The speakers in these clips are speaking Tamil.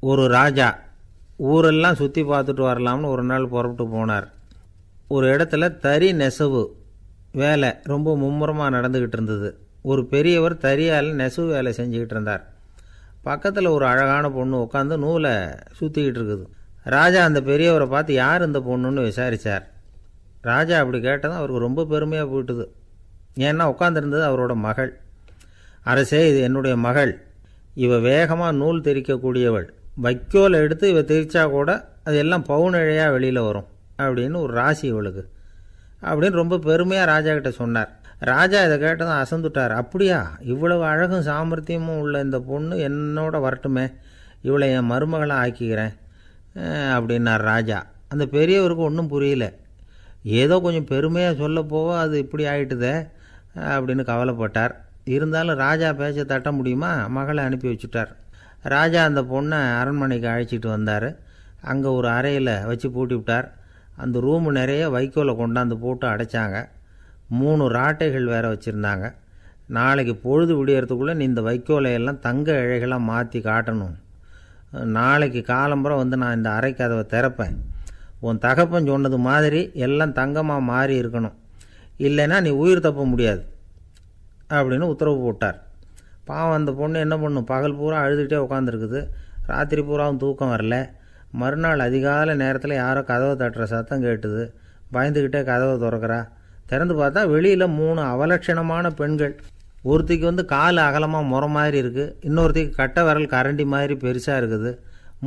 ஒரு ராஜா ஊரெல்லாம் சுற்றி பார்த்துட்டு வரலாம்னு ஒரு நாள் புறப்பட்டு போனார். ஒரு இடத்துல தறி நெசவு வேலை ரொம்ப மும்முரமாக நடந்துக்கிட்டு இருந்தது. ஒரு பெரியவர் தறியால் நெசவு வேலை செஞ்சுக்கிட்டு இருந்தார். பக்கத்தில் ஒரு அழகான பொண்ணு உட்காந்து நூலை சுற்றிக்கிட்டு இருக்குது. ராஜா அந்த பெரியவரை பார்த்து யார் இந்த பொண்ணுன்னு விசாரித்தார். ராஜா அப்படி கேட்டதும் அவருக்கு ரொம்ப பெருமையாக போயிட்டுது. ஏன்னா உட்காந்துருந்தது அவரோட மகள். அரசே, இது என்னுடைய மகள். இவ வேகமாக நூல் திரிக்கக்கூடியவள். வைக்கோலை எடுத்து இவ திரிச்சா கூட அது எல்லாம் பவுனிழையாக வெளியில் வரும் அப்படின்னு ஒரு ராசி இவளுக்கு அப்படின்னு ரொம்ப பெருமையாக ராஜா கிட்ட சொன்னார். ராஜா இதை கேட்டதும் அசந்துட்டார். அப்படியா, இவ்வளவு அழகும் சாமர்த்தியமும் உள்ள இந்த பொண்ணு என்னோட வரட்டுமே, இவளை என் மருமகளை ஆக்கிக்கிறேன் அப்படின்னார் ராஜா. அந்த பெரியவருக்கு ஒன்றும் புரியல. ஏதோ கொஞ்சம் பெருமையாக சொல்ல போக அது இப்படி ஆயிட்டுதே அப்படின்னு கவலைப்பட்டார். இருந்தாலும் ராஜா பேச்ச தட்ட முடியுமா, மகளை அனுப்பி வச்சுட்டார். ராஜா அந்த பொண்ணை அரண்மனைக்கு அழைச்சிட்டு வந்தார். அங்கே ஒரு அறையில் வச்சு பூட்டி விட்டார். அந்த ரூமு நிறைய வைக்கோலை கொண்டாந்து போட்டு அடைச்சாங்க. 3 ராட்டைகள் வேறு வச்சுருந்தாங்க. நாளைக்கு பொழுது விடியறதுக்குள்ளே நீ இந்த வைக்கோலையெல்லாம் தங்க இழைகளாக மாற்றி காட்டணும். நாளைக்கு காலம்புறம் வந்து நான் இந்த அறை கதவை திறப்பேன். உன் தகப்பன் சொன்னது மாதிரி எல்லாம் தங்கமாக மாறி இருக்கணும், இல்லைன்னா நீ உயிர் தப்ப முடியாது அப்படின்னு உத்தரவு போட்டார். பாவம் அந்த பொண்ணு என்ன பண்ணும், பகல் பூரா அழுதுகிட்டே உட்காந்துருக்குது. ராத்திரி பூராவும் தூக்கம் வரல. மறுநாள் அதிகாலை நேரத்தில் யாரோ கதவை தட்டுற சத்தம் கேட்டுது. பயந்துக்கிட்டே கதவை திறக்கிறா. திறந்து பார்த்தா வெளியில் 3 அவலட்சணமான பெண்கள். ஒருத்திக்கு வந்து கால் அகலமாக முறை மாதிரி இருக்குது, இன்னொருத்திக்கு கட்டை விரல் கரண்டி மாதிரி பெருசாக இருக்குது,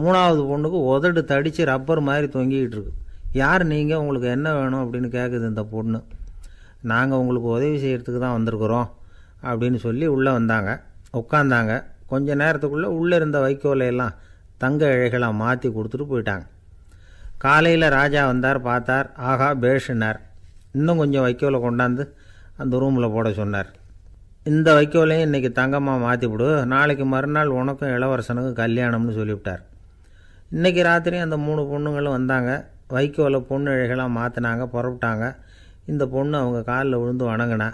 3வது பொண்ணுக்கு உதடு தடித்து ரப்பர் மாதிரி தொங்கிக்கிட்டு இருக்கு. யார் நீங்கள், உங்களுக்கு என்ன வேணும் அப்படின்னு கேட்குது இந்த பொண்ணு. நாங்கள் உங்களுக்கு உதவி செய்கிறதுக்கு தான் வந்திருக்கிறோம் அப்படின்னு சொல்லி உள்ளே வந்தாங்க. உட்காந்தாங்க. கொஞ்ச நேரத்துக்குள்ளே உள்ளே இருந்த வைக்கோலையெல்லாம் தங்க இழைகளாக மாற்றி கொடுத்துட்டு போயிட்டாங்க. காலையில் ராஜா வந்தார், பார்த்தார். ஆகா பேஷுனார். இன்னும் கொஞ்சம் வைக்கோலை கொண்டாந்து அந்த ரூமில் போட சொன்னார். இந்த வைக்கோலையும் இன்றைக்கி தங்கமாக மாற்றிவிடு, நாளைக்கு மறுநாள் உனக்கும் இளவரசனுக்கும் கல்யாணம்னு சொல்லிவிட்டார். இன்றைக்கி ராத்திரி அந்த 3 பொண்ணுங்களும் வந்தாங்க. வைக்கோலை பொண்ணு இழைகளாக மாற்றினாங்க, புறப்பட்டாங்க. இந்த பொண்ணு அவங்க காலில் விழுந்து வணங்கினா.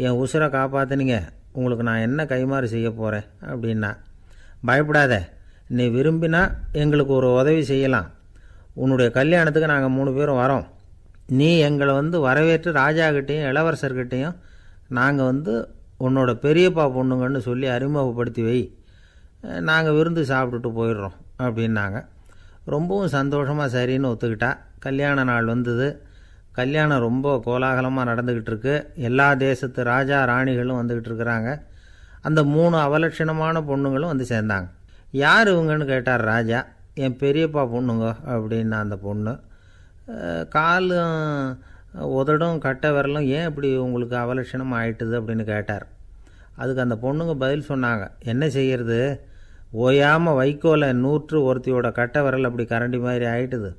என் உசுரை காப்பாற்றினீங்க, உங்களுக்கு நான் என்ன கைமாறு செய்ய போகிறேன் அப்படின்னா. பயப்படாத, நீ விரும்பினா எங்களுக்கு ஒரு உதவி செய்யலாம். உன்னுடைய கல்யாணத்துக்கு நாங்கள் 3 பேரும் வரோம். நீ எங்களை வந்து வரவேற்று ராஜாக்கிட்டேயும் இளவரசர்கிட்டையும் நாங்கள் வந்து உன்னோட பெரியப்பா பொண்ணுங்கன்னு சொல்லி அறிமுகப்படுத்தி வை, நாங்கள் விருந்து சாப்பிட்டுட்டு போயிடுறோம் அப்படின்னாங்க. ரொம்பவும் சந்தோஷமாக சரின்னு ஒத்துக்கிட்டா. கல்யாண நாள் வந்தது. கல்யாணம் ரொம்ப கோலாகலமாக நடந்துக்கிட்டு இருக்கு. எல்லா தேசத்து ராஜா ராணிகளும் வந்துக்கிட்டு இருக்கிறாங்க. அந்த 3 அவலட்சணமான பொண்ணுங்களும் வந்து சேர்ந்தாங்க. யார் இவங்கன்னு கேட்டார் ராஜா. என் பெரியப்பா பொண்ணுங்க அப்படின்னா அந்த பொண்ணு. காலும் உதடும் கட்டை விரலும் ஏன் இப்படி உங்களுக்கு அவலட்சணம் ஆயிட்டுது அப்படின்னு கேட்டார். அதுக்கு அந்த பொண்ணுங்க பதில் சொன்னாங்க. என்ன செய்கிறது, ஓயாமல் வைக்கோலை நூற்று ஒருத்தியோட கட்டை விரல் அப்படி கரண்டி மாதிரி ஆயிட்டுது,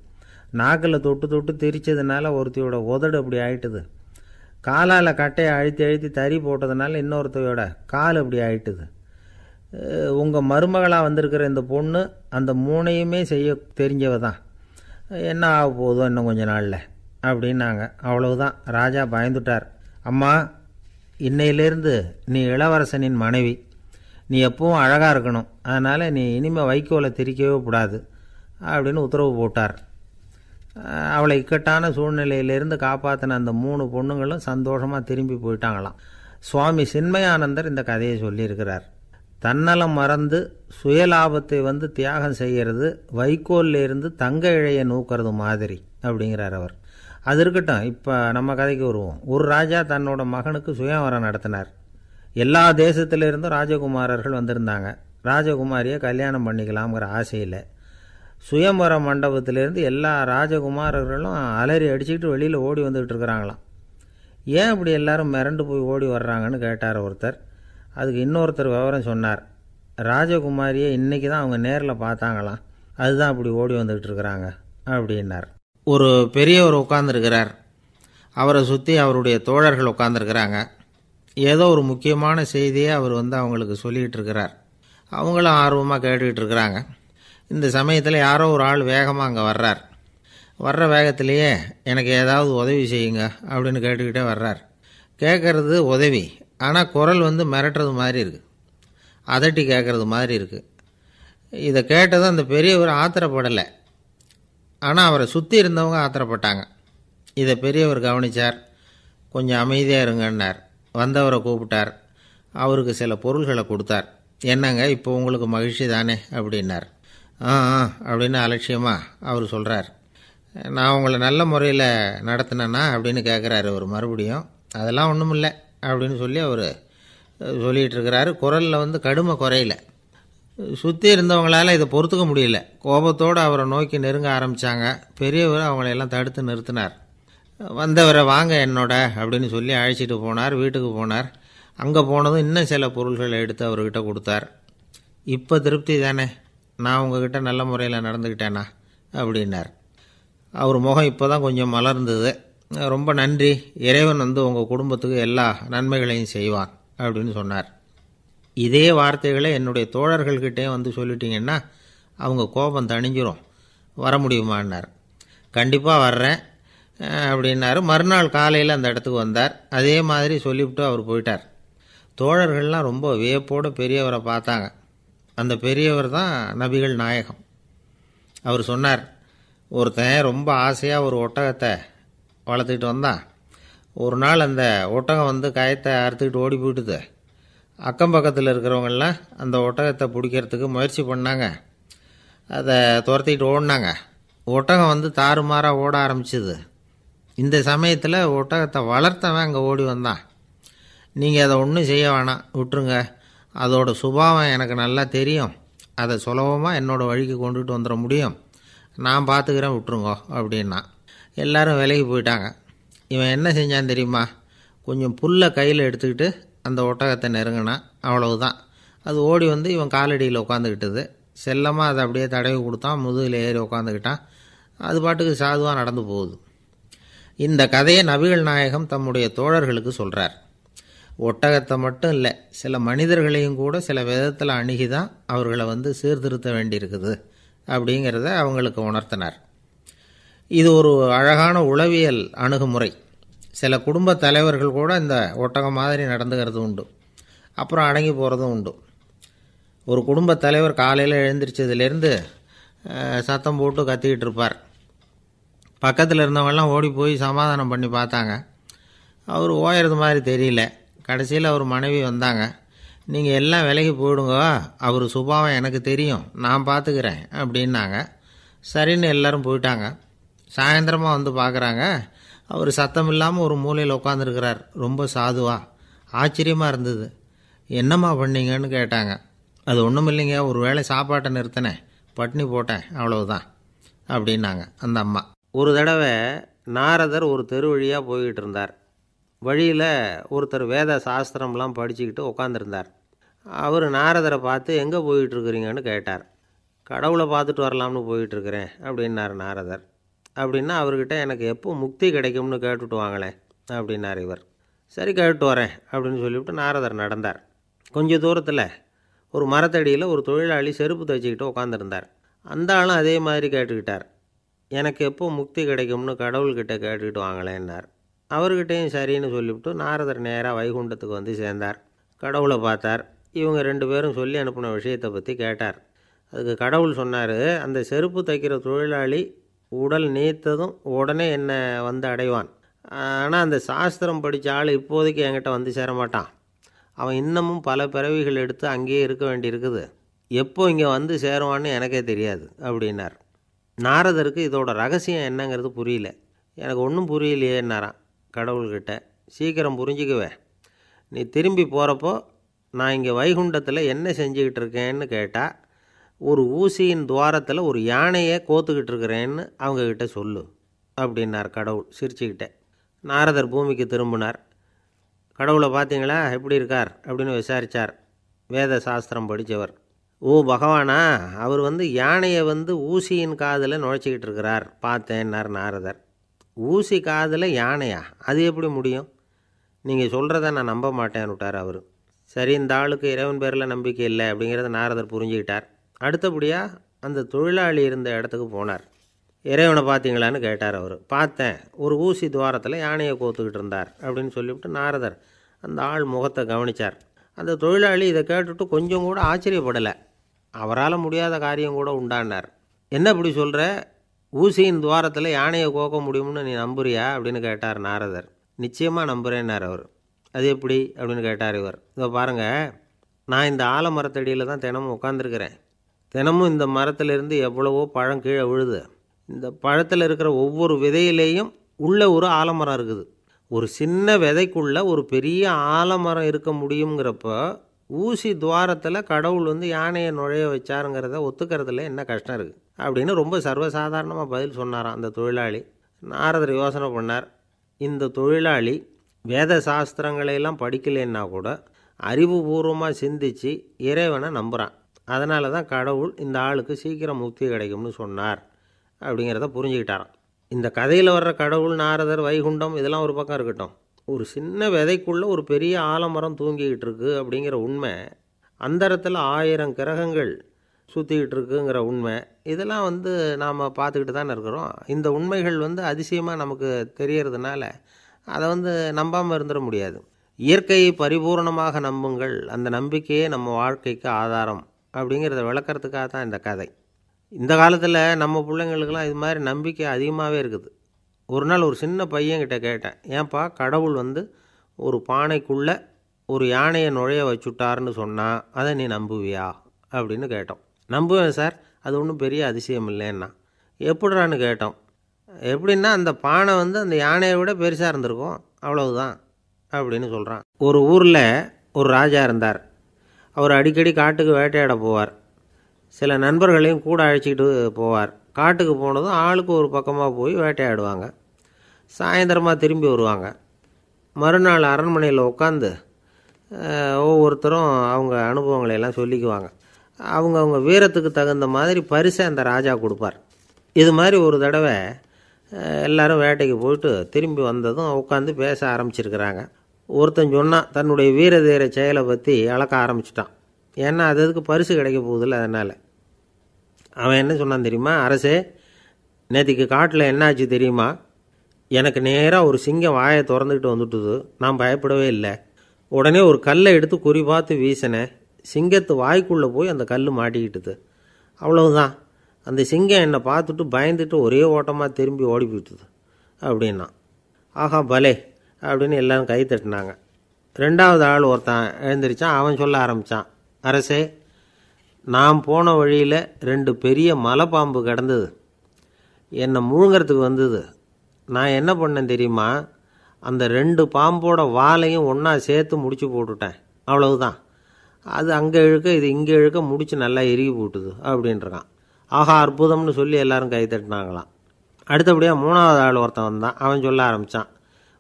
நாக்கில் தொட்டு தொட்டு திரிச்சதுனால ஒருத்தியோட உதடு அப்படி ஆயிட்டுது, காலால் கட்டையை அழுத்தி அழுத்தி தறி போட்டதுனால இன்னொருத்தையோட கால் அப்படி ஆயிட்டுது. உங்கள் மருமகளாக வந்திருக்கிற இந்த பொண்ணு அந்த 3ஐயுமே செய்ய தெரிஞ்சவ தான். என்ன ஆக போதோ இன்னும் கொஞ்ச நாளில் அப்படின்னாங்க. அவ்வளவுதான். ராஜா பயந்துட்டார். அம்மா, இன்னையிலேருந்து நீ இளவரசனின் மனைவி. நீ எப்பவும் அழகாக இருக்கணும், அதனால் நீ இனிமேல் வைக்கோலை திரிக்கவே கூடாது அப்படின்னு உத்தரவு போட்டார். அவளை இக்கட்டான சூழ்நிலையிலேருந்து காப்பாற்றின அந்த 3 பொண்ணுங்களும் சந்தோஷமாக திரும்பி போயிட்டாங்களாம். சுவாமி சின்மயானந்தர் இந்த கதையை சொல்லியிருக்கிறார். தன்னலம் மறந்து சுயலாபத்தை வந்து தியாகம் செய்கிறது வைக்கோல்ல இருந்து தங்க இழையை நூக்கிறது மாதிரி அப்படிங்கிறார் அவர். அது இருக்கட்டும், இப்போ நம்ம கதைக்கு வருவோம். ஒரு ராஜா தன்னோட மகனுக்கு சுயவரம் நடத்தினார். எல்லா தேசத்திலிருந்தும் ராஜகுமாரர்கள் வந்திருந்தாங்க. ராஜகுமாரியை கல்யாணம் பண்ணிக்கலாம்ங்கிற ஆசையில் சுயம்பர மண்டபத்திலேருந்து எல்லா ராஜகுமாரர்களும் அலறி அடிச்சுக்கிட்டு வெளியில் ஓடி வந்துக்கிட்டு இருக்கிறாங்களாம். ஏன் இப்படி எல்லாரும் மிரண்டு போய் ஓடி வர்றாங்கன்னு கேட்டார் ஒருத்தர். அதுக்கு இன்னொருத்தர் விவரம் சொன்னார். ராஜகுமாரியை இன்றைக்கி தான் அவங்க நேரில் பார்த்தாங்களாம், அதுதான் அப்படி ஓடி வந்துக்கிட்டு இருக்கிறாங்க அப்படின்னார். ஒரு பெரியவர் உட்கார்ந்துருக்கிறார். அவரை சுற்றி அவருடைய தோழர்கள் உட்காந்துருக்கிறாங்க. ஏதோ ஒரு முக்கியமான செய்தியை அவர் வந்து அவங்களுக்கு சொல்லிகிட்டு இருக்கிறார். அவங்களும் ஆர்வமாக கேட்டுக்கிட்டு இருக்கிறாங்க. இந்த சமயத்தில் யாரோ ஒரு ஆள் வேகமாக அங்கே வர்றார். வர்ற வேகத்திலேயே எனக்கு ஏதாவது உதவி செய்யுங்க அப்படின்னு கேட்டுக்கிட்டே வர்றார். கேட்குறது உதவி, ஆனால் குரல் வந்து மிரட்டுறது மாதிரி இருக்குது, அதட்டி கேட்குறது மாதிரி இருக்குது. இதை கேட்டதும் அந்த பெரியவர் ஆத்திரப்படலை. ஆனால் அவரை சுற்றி இருந்தவங்க ஆத்திரப்பட்டாங்க. இதை பெரியவர் கவனித்தார். கொஞ்சம் அமைதியாக இருங்கன்னார். வந்தவரை கூப்பிட்டார். அவருக்கு சில பொருள்களை கொடுத்தார். என்னங்க இப்போ உங்களுக்கு மகிழ்ச்சி தானே அப்படின்னார். ஆ அப்படின்னு அலட்சியமாக அவர் சொல்கிறார். நான் உங்களை நல்ல முறையில் நடத்தினேன்னா அப்படின்னு கேட்குறாரு அவர் மறுபடியும். அதெல்லாம் ஒன்றும் இல்லை அப்படின்னு சொல்லி அவர் சொல்லிகிட்டு இருக்கிறாரு. குரலில் கடுமை குறையில. சுற்றி இருந்தவங்களால் இதை பொறுத்துக்க முடியல. கோபத்தோடு அவரை நோக்கி நெருங்க ஆரம்பித்தாங்க. பெரியவர் அவங்களையெல்லாம் தடுத்து நிறுத்தினார். வந்தவரை வாங்க என்னோட அப்படின்னு சொல்லி அழைச்சிட்டு போனார். வீட்டுக்கு போனார். அங்கே போனதும் இன்னும் சில பொருள்களை எடுத்து அவர்கிட்ட கொடுத்தார். இப்போ திருப்தி தானே, நான் உங்ககிட்ட நல்ல முறையில் நடந்துக்கிட்டேனா அப்படின்னார். அவர் முகம் இப்போ தான் கொஞ்சம் மலர்ந்தது. ரொம்ப நன்றி, இறைவன் உங்கள் குடும்பத்துக்கு எல்லா நன்மைகளையும் செய்வான் அப்படின்னு சொன்னார். இதே வார்த்தைகளை என்னுடைய தோழர்கள்கிட்டே சொல்லிட்டீங்கன்னா அவங்க கோபம் தணிஞ்சிரும், வர முடியுமான்னார். கண்டிப்பாக வர்றேன் அப்படின்னாரு. மறுநாள் காலையில் அந்த இடத்துக்கு வந்தார். அதே மாதிரி சொல்லிவிட்டு அவர் போயிட்டார். தோழர்கள்லாம் ரொம்ப வியப்போடு பெரியவரை பார்த்தாங்க. அந்த பெரியவர் தான் நபிகள் நாயகம். அவர் சொன்னார், ஒருத்தன் ரொம்ப ஆசையாக ஒரு ஒட்டகத்தை வளர்த்துக்கிட்டு வந்தான். ஒரு நாள் அந்த ஒட்டகம் கயத்தை அறுத்துக்கிட்டு ஓடி போயிட்டுது. அக்கம் பக்கத்தில் இருக்கிறவங்கெல்லாம் அந்த ஒட்டகத்தை பிடிக்கிறதுக்கு முயற்சி பண்ணாங்க. அதை துரத்திக்கிட்டு ஓடினாங்க. ஒட்டகம் தாறுமாறாக ஓட ஆரம்பிச்சிது. இந்த சமயத்தில் ஒட்டகத்தை வளர்த்தவன் அங்கே ஓடி வந்தான். நீங்கள் அதை ஒன்றும் செய்ய வேணாம், விட்டுருங்க. அதோட சுபாவம் எனக்கு நல்லா தெரியும். அதை சுலபமாக என்னோடய வழிக்கு கொண்டுகிட்டு வந்துட முடியும். நான் பார்த்துக்கிறேன், விட்டுருங்கோ அப்படின்னா. எல்லோரும் விலகி போயிட்டாங்க. இவன் என்ன செஞ்சான் தெரியுமா? கொஞ்சம் புல்லை கையில் எடுத்துக்கிட்டு அந்த ஒட்டகத்தை நெருங்கினான். அவ்வளவுதான். அது ஓடி இவன் காலடியில் உட்காந்துக்கிட்டது. செல்லமாக அதை அப்படியே தடவி கொடுத்தான். முதுகில் ஏறி உட்காந்துக்கிட்டான். அது பாட்டுக்கு சாதுவாக நடந்து போகுது. இந்த கதையை நபிகள் நாயகம் தம்முடைய தோழர்களுக்கு சொல்கிறார். ஒட்டகத்தை மட்டும் இல்லை, சில மனிதர்களையும் கூட சில விதத்தில் அணுகி தான் அவர்களை சீர்திருத்த வேண்டியிருக்குது அப்படிங்கிறத அவங்களுக்கு உணர்த்தினார். இது ஒரு அழகான உளவியல் அணுகுமுறை. சில குடும்ப தலைவர்கள் கூட இந்த ஒட்டகம் மாதிரி நடந்துக்கிறது உண்டு. அப்புறம் அடங்கி போகிறதும் உண்டு. ஒரு குடும்ப தலைவர் காலையில் எழுந்திரிச்சதுலேருந்து சத்தம் போட்டு கத்திக்கிட்டு இருப்பார். பக்கத்தில் இருந்தவங்கெல்லாம் ஓடி போய் சமாதானம் பண்ணி பார்த்தாங்க. அவர் ஓயறது மாதிரி தெரியல. கடைசியில் அவர் மனைவி வந்தாங்க. நீங்கள் எல்லாம் விலகி போயிடுங்க, அவர் சுபாவம் எனக்கு தெரியும், நான் பார்த்துக்கிறேன் அப்படின்னாங்க. சரின்னு எல்லோரும் போயிட்டாங்க. சாயந்தரமாக பார்க்குறாங்க, அவர் சத்தம் இல்லாமல் ஒரு மூலையில் உட்காந்துருக்கிறார். ரொம்ப சாதுவா. ஆச்சரியமாக இருந்தது. என்னம்மா பண்ணீங்கன்னு கேட்டாங்க. அது ஒன்றும் இல்லைங்க, ஒரு வேளை சாப்பாட்டை நிறுத்தினேன், பட்னி போட்டேன், அவ்வளவுதான் அப்படின்னாங்க அந்த அம்மா. ஒரு தடவை நாரதர் ஒரு தெரு வழியாக போய்கிட்டு இருந்தார். வழியில் ஒருத்தர் வேத சாஸ்திரம்லாம் படிச்சுக்கிட்டு உட்காந்துருந்தார். அவர் நாரதரை பார்த்து எங்கே போயிட்டுருக்குறீங்கன்னு கேட்டார். கடவுளை பார்த்துட்டு வரலாம்னு போயிட்டுருக்கிறேன் அப்படின்னார் நாரதர். அப்படின்னா அவர்கிட்ட எனக்கு எப்போ முக்தி கிடைக்கும்னு கேட்டுட்டு வாங்களேன் அப்படின்னார் இவர். சரி, கேட்டு வரேன் அப்படின்னு சொல்லிவிட்டு நாரதர் நடந்தார். கொஞ்சம் தூரத்தில் ஒரு மரத்தடியில் ஒரு தொழிலாளி செருப்பு தைச்சிக்கிட்டு உட்காந்துருந்தார். அந்த ஆளும் அதே மாதிரி கேட்டுக்கிட்டார். எனக்கு எப்போ முக்தி கிடைக்கும்னு கடவுள்கிட்ட கேட்டுக்கிட்டு வாங்களேன்னார். அவர்கிட்டையும் சரின்னு சொல்லிவிட்டு நாரதர் நேராக வைகுண்டத்துக்கு சேர்ந்தார். கடவுளை பார்த்தார். இவங்க 2 பேரும் சொல்லி அனுப்பின விஷயத்தை பற்றி கேட்டார். அதுக்கு கடவுள் சொன்னார், அந்த செருப்பு தைக்கிற தொழிலாளி உடல் நீத்ததும் உடனே என்னை அடைவான். ஆனால் அந்த சாஸ்திரம் படித்த ஆள் இப்போதைக்கு என்கிட்ட சேர மாட்டான். அவன் இன்னமும் பல பிறவிகள் எடுத்து அங்கேயே இருக்க வேண்டியிருக்குது. எப்போ இங்கே சேருவான்னு எனக்கே தெரியாது அப்படின்னார். நாரதருக்கு இதோட ரகசியம் என்னங்கிறது புரியல. எனக்கு ஒன்றும் புரியலையேன்னாரான் கடவுள்கிட்ட. சீக்கிரம் புரிஞ்சுக்குவேன், நீ திரும்பி போகிறப்போ நான் இங்கே வைகுண்டத்தில் என்ன செஞ்சுக்கிட்டு இருக்கேன்னு கேட்டால், ஒரு ஊசியின் துவாரத்தில் ஒரு யானையை கோத்துக்கிட்டு இருக்கிறேன்னு அவங்கக்கிட்ட சொல்லு அப்படின்னார் கடவுள் சிரிச்சுக்கிட்டே. நாரதர் பூமிக்கு திரும்பினார். கடவுளை பார்த்தீங்களா, எப்படி இருக்கார் அப்படின்னு விசாரித்தார் வேத சாஸ்திரம் படித்தவர். ஓ பகவானா, அவர் யானையை ஊசியின் காதில் நுழைச்சிக்கிட்டு இருக்கிறார் பார்த்தேன்னார் நாரதர். ஊசி காதில் யானையா, அது எப்படி முடியும்? நீங்கள் சொல்கிறத நான் நம்ப மாட்டேன்னு விட்டார் அவர். சரி, இந்த ஆளுக்கு இறைவன் பேரில் நம்பிக்கை இல்லை அப்படிங்கிறத நாரதர் புரிஞ்சுக்கிட்டார். அடுத்தபடியாக அந்த தொழிலாளி இருந்த இடத்துக்கு போனார். இறைவனை பார்த்தீங்களான்னு கேட்டார் அவர். பார்த்தேன், ஒரு ஊசி துவாரத்தில் யானையை கோத்துக்கிட்டு இருந்தார் அப்படின்னு சொல்லிவிட்டு நாரதர் அந்த ஆள் முகத்தை கவனித்தார். அந்த தொழிலாளி இதை கேட்டுட்டு கொஞ்சம் கூட ஆச்சரியப்படலை. அவரால் முடியாத காரியம் கூட உண்டானார். என்ன இப்படி சொல்கிற, ஊசியின் துவாரத்தில் யானையை கோக்க முடியும்னு நீ நம்புறியா அப்படின்னு கேட்டார் நாரதர். நிச்சயமாக நம்புகிறேன்னார் அவர். அது எப்படி அப்படின்னு கேட்டார் இவர். இதோ பாருங்கள், நான் இந்த ஆலமரத்தடியில் தான் தினமும் உட்காந்துருக்கிறேன். தினமும் இந்த மரத்திலிருந்து எவ்வளவோ பழம் கீழே விழுது. இந்த பழத்தில் இருக்கிற ஒவ்வொரு விதையிலேயும் உள்ள ஒரு ஆலமரம் இருக்குது. ஒரு சின்ன விதைக்குள்ளே ஒரு பெரிய ஆலமரம் இருக்க முடியுங்கிறப்ப ஊசி துவாரத்தில் கடவுள் யானையை நுழைய வச்சாருங்கிறத ஒத்துக்கிறதுல என்ன கஷ்டம் இருக்குது அப்படின்னு ரொம்ப சர்வசாதாரணமாக பதில் சொன்னாராம் அந்த தொழிலாளி. நாரதர் யோசனை பண்ணார். இந்த தொழிலாளி வேத சாஸ்திரங்களையெல்லாம் படிக்கலைன்னா கூட அறிவுபூர்வமாக சிந்தித்து இறைவனை நம்புகிறான். அதனால தான் கடவுள் இந்த ஆளுக்கு சீக்கிரம் முக்தி கிடைக்கும்னு சொன்னார் அப்படிங்கிறத புரிஞ்சுக்கிட்டாராம். இந்த கதையில் வர்ற கடவுள், நாரதர், வைகுண்டம் இதெல்லாம் ஒரு பக்கம் இருக்கட்டும், ஒரு சின்ன விதைக்குள்ளே ஒரு பெரிய ஆலமரம் தூங்கிக்கிட்டு இருக்கு அப்படிங்கிற உண்மை, அந்தரத்தில் 1000 கிரகங்கள் சுற்றிக்கிட்டு இருக்குங்கிற உண்மை, இதெல்லாம் நாம் பார்த்துக்கிட்டு தானே இருக்கிறோம். இந்த உண்மைகள் அதிசயமாக நமக்கு தெரியறதுனால அதை நம்பாமல் இருந்துட முடியாது. இயற்கையை பரிபூர்ணமாக நம்புங்கள், அந்த நம்பிக்கையே நம்ம வாழ்க்கைக்கு ஆதாரம் அப்படிங்கிறத விளக்கிறதுக்காக தான் இந்த கதை. இந்த காலத்தில் நம்ம பிள்ளைங்களுக்கெல்லாம் இது மாதிரி நம்பிக்கை அதிகமாகவே இருக்குது. ஒரு நாள் ஒரு சின்ன பையன்கிட்ட கேட்டேன், ஏன்பா கடவுள் ஒரு பானைக்குள்ளே ஒரு யானையை நுழைய வச்சுட்டாருன்னு சொன்னால் அதை நீ நம்புவியா அப்படின்னு கேட்டோம். நம்புவேன் சார், அது ஒன்றும் பெரிய அதிசயம் இல்லைன்னா. எப்படிறான்னு கேட்டோம். எப்படின்னா அந்த பானை அந்த யானையை விட பெருசாக இருந்திருக்கும், அவ்வளவுதான் அப்படின்னு சொல்கிறான். ஒரு ஊரில் ஒரு ராஜா இருந்தார். அவர் அடிக்கடி காட்டுக்கு வேட்டையாட போவார். சில நண்பர்களையும் கூட அழைச்சிக்கிட்டு போவார். காட்டுக்கு போனதும் ஆளுக்கு ஒரு பக்கமாக போய் வேட்டையாடுவாங்க. சாயந்தரமாக திரும்பி வருவாங்க. மறுநாள் அரண்மனையில் உட்காந்து ஒவ்வொருத்தரும் அவங்க அனுபவங்களையெல்லாம் சொல்லிக்குவாங்க. அவங்கவுங்க வீரத்துக்கு தகுந்த மாதிரி பரிசை அந்த ராஜா கொடுப்பார். இது மாதிரி ஒரு தடவை எல்லோரும் வேட்டைக்கு போயிட்டு திரும்பி வந்ததும் உட்காந்து பேச ஆரம்பிச்சிருக்கிறாங்க. ஒருத்தன் சொன்னான், தன்னுடைய வீர தீர செயலை பற்றி அளக்க ஆரம்பிச்சிட்டான். ஏன்னா அது அதுக்கு பரிசு கிடைக்க போகுதில்ல, அதனால். அவன் என்ன சொன்னான் தெரியுமா? அரசே, நேற்றுக்கு காட்டில் என்னாச்சு தெரியுமா? எனக்கு நேராக ஒரு சிங்கம் வாயை திறந்துக்கிட்டு வந்துட்டுது. நான் பயப்படவே இல்லை. உடனே ஒரு கல்லை எடுத்து குறி பார்த்து வீசினேன். சிங்கத்து வாய்க்குள்ளே போய் அந்த கல் மாட்டிக்கிட்டுது. அவ்வளவுதான். அந்த சிங்கம் என்னை பார்த்துட்டு பயந்துட்டு ஒரே ஓட்டமாக திரும்பி ஓடி போயிட்டுது அப்படின்னா. ஆஹா பலே அப்படின்னு எல்லாரும் கை தட்டினாங்க. 2வது ஆள் ஒருத்தன் எழுந்திரிச்சான். அவன் சொல்ல ஆரம்பித்தான், அரசே, நான் போன வழியில் 2 பெரிய மலைப்பாம்பு கிடந்தது. என்னை முழுங்கிறதுக்கு வந்தது. நான் என்ன பண்ணேன் தெரியுமா? அந்த 2 பாம்போட வாலையும் ஒன்றா சேர்த்து முடிச்சு போட்டுட்டேன். அவ்வளவுதான். அது அங்கே இழுக்க இது இங்கே இழுக்க முடிச்சு நல்லா இறுகி போட்டுது அப்படின்றான். ஆஹா அற்புதம்னு சொல்லி எல்லாரும் கை தட்டினாங்களாம். அடுத்தபடியாக 3வது ஆள் ஒருத்தன் வந்தான். அவன் சொல்ல ஆரம்பித்தான்,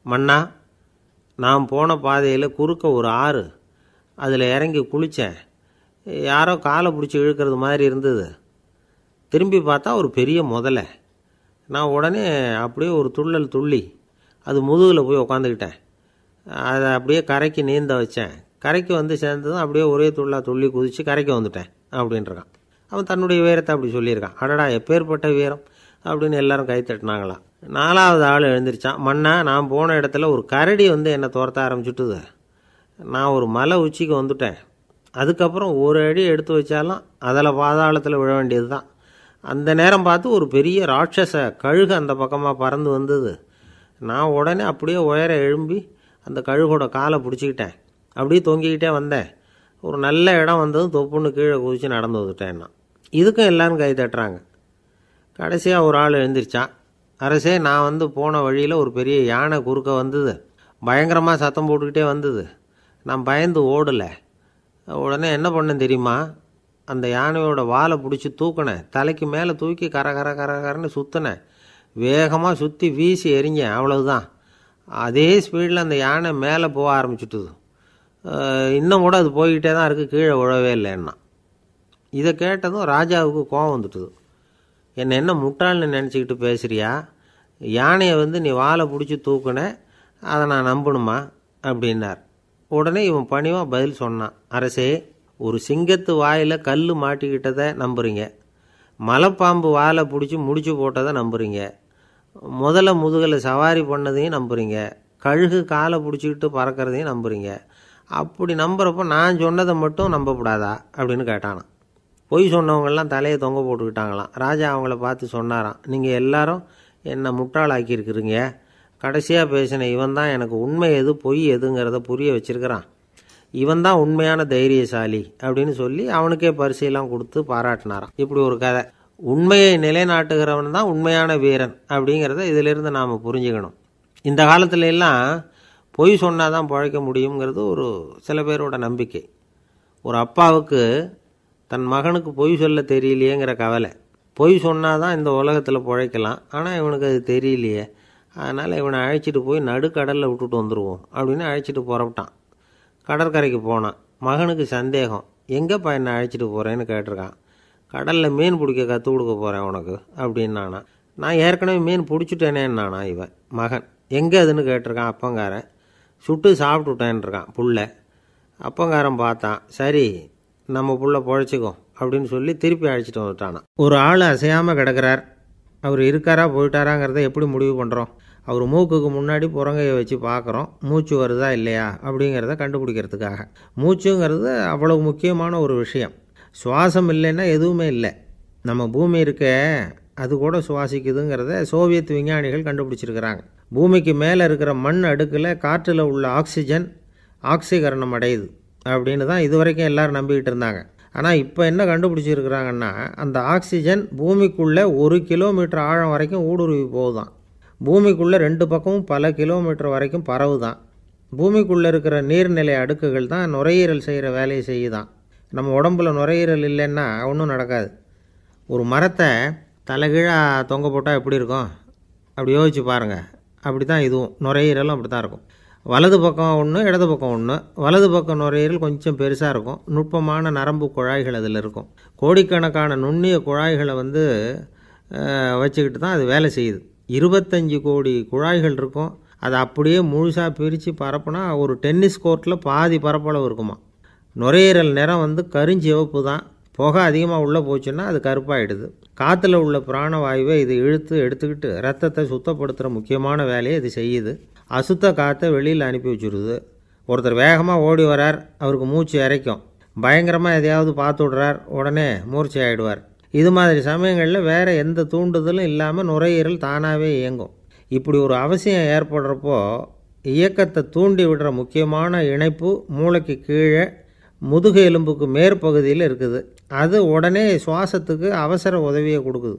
மன்னா, நான் போன பாதையில் குறுக்க ஒரு ஆறு, அதில் இறங்கி குளித்தேன். யாரோ காலை பிடிச்சி இழுக்கிறது மாதிரி இருந்தது. திரும்பி பார்த்தா ஒரு பெரிய முதலை. நான் உடனே அப்படியே ஒரு துள்ளல் துள்ளி அது முதுகில் போய் உக்காந்துக்கிட்டேன். அதை அப்படியே கரைக்கு நீந்த வச்சேன். கரைக்கு சேர்ந்ததும் அப்படியே ஒரே துள்ளி குதித்து கரைக்கு வந்துட்டேன் அப்படின்றான். அவன் தன்னுடைய வீரத்தை அப்படி சொல்லியிருக்கான். அடடா எப்பேற்பட்ட வீரம் அப்படின்னு எல்லாரும் கை தட்டினாங்களாம். 4வது ஆள் எழுந்திரிச்சான். மன்னா, நான் போன இடத்துல ஒரு கரடி என்னை துரத்த ஆரம்பிச்சுட்டுது. நான் ஒரு மலை உச்சிக்கு வந்துட்டேன். அதுக்கப்புறம் ஒரு அடி எடுத்து வச்சாலும் அதில் பாதாளத்தில் விழ வேண்டியது தான். அந்த நேரம் பார்த்து ஒரு பெரிய ராட்சச கழுகு அந்த பக்கமாக பறந்து வந்தது. நான் உடனே அப்படியே உயர எழும்பி அந்த கழுகோட காலை பிடிச்சிக்கிட்டேன். அப்படியே தொங்கிக்கிட்டே வந்தேன். ஒரு நல்ல இடம் வந்ததும் தொப்புன்னு கீழே குதித்து நடந்து வந்துட்டேன்னா. இதுக்கும் எல்லோரும் கை தட்டுறாங்க. கடைசியாக ஒரு ஆள் எழுந்திரிச்சான். அரசே, நான் போன வழியில் ஒரு பெரிய யானை குறுக்க வந்தது. பயங்கரமாக சத்தம் போட்டுக்கிட்டே வந்தது. நான் பயந்து ஓடலை. உடனே என்ன பண்ணேன் தெரியுமா? அந்த யானையோட வாலை பிடிச்சி தூக்கினேன். தலைக்கு மேலே தூக்கி கரன்னு சுற்றினேன். வேகமாக சுற்றி வீசி எறிஞ்சேன். அவ்வளவுதான். அதே ஸ்பீடில் அந்த யானை மேலே போக ஆரம்பிச்சுட்டுது. இன்னும் கூட அது போய்கிட்டே தான் இருக்குது, கீழே விழவே இல்லைன்னா. இதை கேட்டதும் ராஜாவுக்கு கோபம் வந்துட்டுது. என்ன முட்டாள்னு நினச்சிக்கிட்டு பேசுகிறியா? யானையை நீ வாலை பிடிச்சி தூக்குன, அதை நான் நம்பணுமா அப்படின்னார். உடனே இவன் பணிவாக பதில் சொன்னான், அரசே, ஒரு சிங்கத்து வாயில் கல் மாட்டிக்கிட்டதை நம்புறீங்க, மலைப்பாம்பு வாலை பிடிச்சி முடிச்சு போட்டதை நம்புறீங்க, முதல்ல முதுகில் சவாரி பண்ணதையும் நம்புறீங்க, கழுகு காலை பிடிச்சிக்கிட்டு பறக்கிறதையும் நம்புறீங்க. அப்படி நம்புறப்போ நான் சொன்னதை மட்டும் நம்பக்கூடாதா அப்படின்னு கேட்டானான். பொய் சொன்னவங்கெல்லாம் தலையை தொங்க போட்டுக்கிட்டாங்களாம். ராஜா அவங்கள பார்த்து சொன்னாராம், நீங்கள் எல்லாரும் என்னை முட்டாளாக்கியிருக்கிறீங்க. கடைசியாக பேசின இவன் தான் எனக்கு உண்மை எது பொய் எதுங்கிறத புரிய வச்சிருக்கிறான். இவன் தான் உண்மையான தைரியசாலி அப்படின்னு சொல்லி அவனுக்கே பரிசையெல்லாம் கொடுத்து பாராட்டினாராம். இப்படி ஒரு கதை. உண்மையை நிலைநாட்டுகிறவன் தான் உண்மையான வீரன் அப்படிங்கிறத இதிலிருந்து நாம் புரிஞ்சுக்கணும். இந்த காலத்துல எல்லாம் பொய் சொன்னால் தான் பிழைக்க முடியுங்கிறது ஒரு சில பேரோட நம்பிக்கை. ஒரு அப்பாவுக்கு தன் மகனுக்கு பொய் சொல்ல தெரியலையேங்கிற கவலை. பொய் சொன்னால் தான் இந்த உலகத்தில் பிழைக்கலாம், ஆனால் இவனுக்கு அது தெரியலையே, அதனால் இவனை அழைச்சிட்டு போய் நடுக்கடலில் விட்டுட்டு வந்துடுவோம் அப்படின்னு அழைச்சிட்டு புறப்பட்டான். கடற்கரைக்கு போனான். மகனுக்கு சந்தேகம், எங்கேப்பா என்னை அழைச்சிட்டு போகிறேன்னு கேட்டிருக்கான். கடலில் மீன் பிடிக்க கற்றுக் கொடுக்க போகிறேன் உனக்கு அப்படின்னானா. நான் ஏற்கனவே மீன் பிடிச்சிட்டேனேன்னானா இவன் மகன். எங்கே அதுன்னு கேட்டிருக்கான். அப்பங்காரன். சுட்டு சாப்பிட்டுட்டேன்ருக்கான் புள்ள. அப்பங்காரன் பார்த்தான், சரி நம்ம புள்ள பொழைச்சிக்கும் அப்படின்னு சொல்லி திருப்பி அழைச்சிட்டு வந்துட்டானா. ஒரு ஆள் அசையாமல் கிடக்கிறார். அவர் இருக்காரா போயிட்டாராங்கிறத எப்படி முடிவு பண்ணுறோம்? அவர் மூக்குக்கு முன்னாடி புறங்கையை வச்சு பார்க்குறோம், மூச்சு வருதா இல்லையா அப்படிங்கிறத கண்டுபிடிக்கிறதுக்காக. மூச்சுங்கிறது அவ்வளவு முக்கியமான ஒரு விஷயம். சுவாசம் இல்லைன்னா எதுவுமே இல்லை. நம்ம பூமி இருக்க அது கூட சுவாசிக்குதுங்கிறத சோவியத் விஞ்ஞானிகள் கண்டுபிடிச்சிருக்கிறாங்க. பூமிக்கு மேலே இருக்கிற மண் அடுக்கில் காற்றில் உள்ள ஆக்சிஜன் ஆக்சிகரணம் அடையுது அப்படின்னு தான் இதுவரைக்கும் எல்லோரும் நம்பிக்கிட்டு இருந்தாங்க. ஆனால் இப்போ என்ன கண்டுபிடிச்சிருக்கிறாங்கன்னா, அந்த ஆக்சிஜன் பூமிக்குள்ளே 1 கிலோமீட்டர் ஆழம் வரைக்கும் ஊடுருவி போகுதான். பூமிக்குள்ளே 2 பக்கமும் பல கிலோமீட்டர் வரைக்கும் பரவுதான். பூமிக்குள்ளே இருக்கிற நீர்நிலை அடுக்குகள் தான் நுரையீரல் செய்கிற வேலையை செய்யுதான். நம்ம உடம்புல நுரையீரல் இல்லைன்னா ஒன்றும் நடக்காது. ஒரு மரத்தை தலைகீழாக தொங்க போட்டால் எப்படி இருக்கும்? அப்படி யோசிச்சு பாருங்கள். அப்படி தான் இதுவும், நுரையீரலும் அப்படி தான் இருக்கும். வலது பக்கம் ஒன்று, இடது பக்கம் ஒன்று. வலது பக்கம் நுரையீரல் கொஞ்சம் பெருசாக இருக்கும். நுட்பமான நரம்பு குழாய்கள் அதில் இருக்கும். கோடிக்கணக்கான நுண்ணிய குழாய்களை வச்சுக்கிட்டு தான் அது வேலை செய்யுது. 25 கோடி குழாய்கள் இருக்கும். அதை அப்படியே முழுசாக பிரித்து பரப்புனா ஒரு டென்னிஸ் கோர்ட்டில் பாதி பரப்பளவு இருக்குமா. நுரையீரல் நிறம் கருஞ்சிவப்பு தான். புகை அதிகமாக உள்ளே போச்சுன்னா அது கருப்பாயிடுது. காற்றுல உள்ள பிராணவாயுவை இது இழுத்து எடுத்துக்கிட்டு ரத்தத்தை சுத்தப்படுத்துகிற முக்கியமான வேலையை இது செய்யுது. அசுத்த காற்றை வெளியில் அனுப்பி வச்சுருது. ஒருத்தர் வேகமாக ஓடி வரார், அவருக்கு மூச்சு இறைக்கும். பயங்கரமாக எதையாவது பார்த்து விடுறார், உடனே மூர்ச்சை ஆகிடுவார். இது மாதிரி சமயங்களில் வேறு எந்த தூண்டுதலும் இல்லாமல் நுரையீரல் தானாகவே இயங்கும். இப்படி ஒரு அவசியம் ஏற்படுறப்போ இயக்கத்தை தூண்டி விடுற முக்கியமான இணைப்பு மூளைக்கு கீழே முதுகு எலும்புக்கு மேற்பகுதியில் இருக்குது. அது உடனே சுவாசத்துக்கு அவசர உதவியை கொடுக்குது.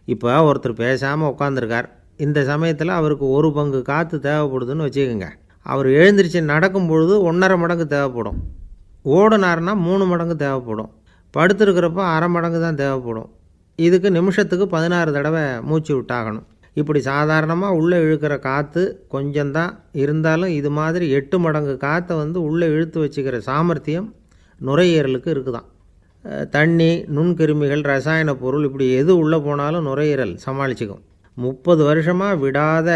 இப்போ ஒருத்தர் பேசாமல் உட்காந்துருக்கார். இந்த சமயத்தில் அவருக்கு 1 பங்கு காற்று தேவைப்படுதுன்னு வச்சுக்கோங்க. அவர் எழுந்திரிச்சு நடக்கும் பொழுது 1.5 மடங்கு தேவைப்படும். ஓடினார்னா 3 மடங்கு தேவைப்படும். படுத்துருக்கிறப்ப 1/2 மடங்கு தான் தேவைப்படும். இதுக்கு நிமிஷத்துக்கு 16 தடவை மூச்சு விட்டாகணும். இப்படி சாதாரணமாக உள்ளே இழுக்கிற காற்று கொஞ்சம்தான் இருந்தாலும் இது மாதிரி 8 மடங்கு காற்றை உள்ளே இழுத்து வச்சுக்கிற சாமர்த்தியம் நுரையீரலுக்கு இருக்குதான். தண்ணி, நுண்கிருமிகள், ரசாயன பொருள் இப்படி எது உள்ளே போனாலும் நுரையீரல் சமாளிச்சுக்கும். 30 வருஷமாக விடாத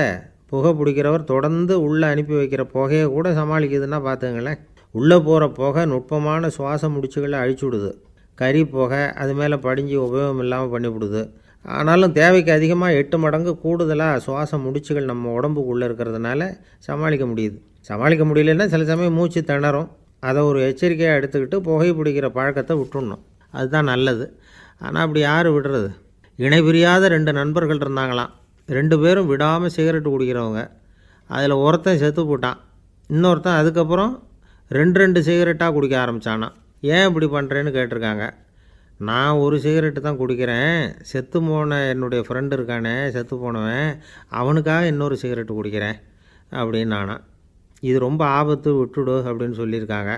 புகை பிடிக்கிறவர் தொடர்ந்து உள்ளே அனுப்பி வைக்கிற புகையை கூட சமாளிக்குதுன்னா பார்த்துங்களேன். உள்ளே போகிற புகை நுட்பமான சுவாச முடிச்சுகளை அழிச்சு விடுது. கறி புகை அது மேலே படிஞ்சு உபயோகம் இல்லாமல் பண்ணிவிடுது. ஆனாலும் தேவைக்கு அதிகமாக 8 மடங்கு கூடுதலாக சுவாச முடிச்சுகள் நம்ம உடம்புக்குள்ளே இருக்கிறதுனால சமாளிக்க முடியுது. சமாளிக்க முடியலன்னா சில சமயம் மூச்சு திணறும். அதை ஒரு எச்சரிக்கையாக எடுத்துக்கிட்டு புகை பிடிக்கிற பழக்கத்தை விட்டுடணும். அதுதான் நல்லது. ஆனால் அப்படி யார் விடுறது? இணை பிரியாத 2 நண்பர்கள் இருந்தாங்களாம். 2 பேரும் விடாமல் சிகரெட்டு குடிக்கிறவங்க. அதில் ஒருத்தன் செத்து போட்டான். இன்னொருத்தன் அதுக்கப்புறம் 2 சிகரெட்டாக குடிக்க ஆரம்பித்தானான். ஏன் இப்படி பண்ணுறேன்னு கேட்டிருக்காங்க. நான் 1 சிகரெட்டு தான் குடிக்கிறேன், செத்து போன என்னுடைய ஃப்ரெண்டு இருக்கானே செத்து போனவன், அவனுக்காக இன்னொரு சிகரெட்டு குடிக்கிறேன் அப்படின்னு நானா. இது ரொம்ப ஆபத்து, விட்டுடு அப்படின்னு சொல்லியிருக்காங்க.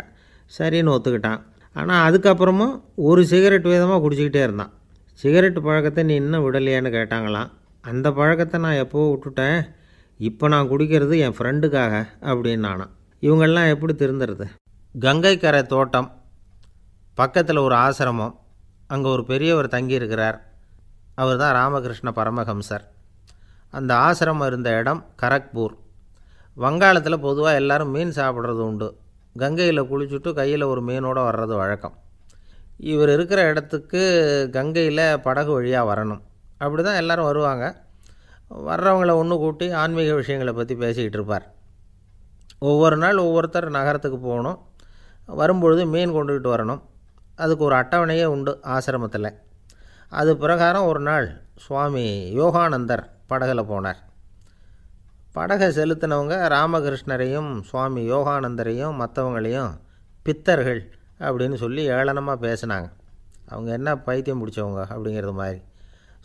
சரின்னு ஒத்துக்கிட்டான். ஆனால் அதுக்கப்புறமும் 1 சிகரெட் வீதமாக குடிச்சிக்கிட்டே இருந்தான். சிகரெட்டு பழக்கத்தை நீ இன்னும் விடலையான்னு கேட்டாங்களாம். அந்த பழக்கத்தை நான் எப்போவோ விட்டுட்டேன், இப்போ நான் குடிக்கிறது என் ஃப்ரெண்டுக்காக அப்படின்னு நானா. இவங்கெல்லாம் எப்படி திருந்துறது? கங்கை கரை தோட்டம் பக்கத்தில் ஒரு ஆசிரமம். அங்கே ஒரு பெரியவர் தங்கியிருக்கிறார். அவர் தான் ராமகிருஷ்ண பரமஹம்சர். அந்த ஆசிரமம் இருந்த இடம் கரக்பூர். வங்காளத்தில் பொதுவாக எல்லோரும் மீன் சாப்பிட்றது உண்டு. கங்கையில் குளிச்சுட்டு கையில் ஒரு மீனோடு வர்றது வழக்கம். இவர் இருக்கிற இடத்துக்கு கங்கையில் படகு வழியாக வரணும். அப்படி தான் எல்லோரும் வருவாங்க. வர்றவங்கள ஒன்று கூட்டி ஆன்மீக விஷயங்களை பற்றி பேசிக்கிட்டு இருப்பார். ஒவ்வொரு நாள் ஒவ்வொருத்தர் நகரத்துக்கு போகணும். வரும்பொழுது மீன் கொண்டுக்கிட்டு வரணும். அதுக்கு ஒரு அட்டவணையே உண்டு ஆசிரமத்தில். அது பிரகாரம் ஒரு நாள் சுவாமி யோகானந்தர் படகில் போனார். படகை செலுத்தினவங்க ராமகிருஷ்ணரையும் சுவாமி யோகானந்தரையும் மற்றவங்களையும் பித்தர்கள் அப்படின்னு சொல்லி ஏளனமாக பேசினாங்க. அவங்க என்ன பைத்தியம் பிடிச்சவங்க அப்படிங்கிறது மாதிரி.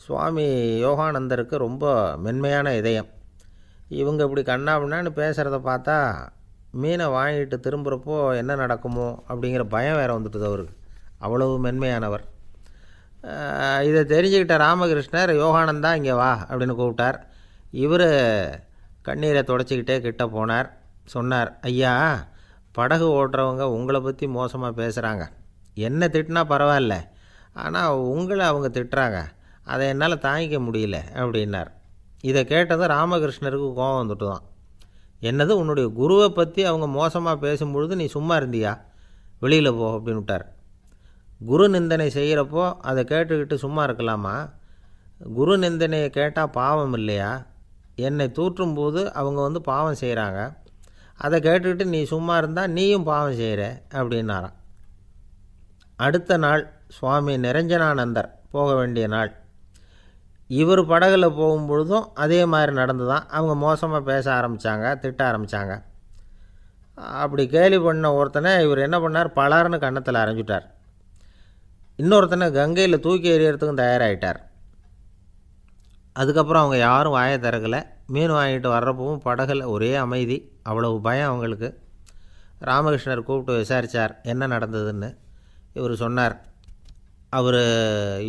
சுவாமி யோகானந்தருக்கு ரொம்ப மென்மையான இதயம். இவங்க இப்படி கண்ணாபின்னான்னு பேசுகிறத பார்த்தா மீனை வாங்கிட்டு திரும்புகிறப்போ என்ன நடக்குமோ அப்படிங்கிற பயம் வேறு வந்துட்டுது அவருக்கு. அவ்வளவு மென்மையானவர். இதை தெரிஞ்சுக்கிட்ட ராமகிருஷ்ணர், யோகானந்தா இங்கே வா அப்படின்னு கூப்பிட்டார். இவர் கண்ணீரை தொடச்சிக்கிட்டே கிட்ட போனார். சொன்னார், ஐயா, படகு ஓட்டுறவங்க உங்களை பற்றி மோசமாக பேசுகிறாங்க. என்ன திட்டினா பரவாயில்ல, ஆனால் உங்களை அவங்க திட்டுறாங்க, அதை என்னால் தாங்கிக்க முடியல அப்படின்னார். இதை கேட்டதும் ராமகிருஷ்ணருக்கு கோபம் வந்துட்டு தான். என்னது, உன்னுடைய குருவை பற்றி அவங்க மோசமாக பேசும்பொழுது நீ சும்மா இருந்தியா? வெளியில் போ அப்படின்னு விட்டார். குரு நிந்தனை செய்கிறப்போ அதை கேட்டுக்கிட்டு சும்மா இருக்கலாமா? குரு நிந்தனையை கேட்டால் பாவம் இல்லையா? என்னை தூற்றும்போது அவங்க பாவம் செய்கிறாங்க, அதை கேட்டுக்கிட்டு நீ சும்மா இருந்தால் நீயும் பாவம் செய்கிற அப்படின்னாராம். அடுத்த நாள் சுவாமி நிரஞ்சனானந்தர் போக வேண்டிய நாள். இவர் படகுல போகும்பொழுதும் அதே மாதிரி நடந்து தான். அவங்க மோசமாக பேச ஆரம்பித்தாங்க, திட்ட ஆரம்பித்தாங்க. அப்படி கேலி பண்ண ஒருத்தனை இவர் என்ன பண்ணார், பலார்னு கன்னத்தில் அரைஞ்சிட்டார். இன்னொருத்தனை கங்கையில் தூக்கி எறியறதுக்கும் தயாராகிட்டார். அதுக்கப்புறம் அவங்க யாரும் வாயை திறக்கலை. மீன் வாங்கிட்டு வர்றப்பவும் படகுல ஒரே அமைதி. அவ்வளவு பயம் அவங்களுக்கு. ராமகிருஷ்ணர் கூப்பிட்டு விசாரித்தார் என்ன நடந்ததுன்னு. இவர் சொன்னார், அவர்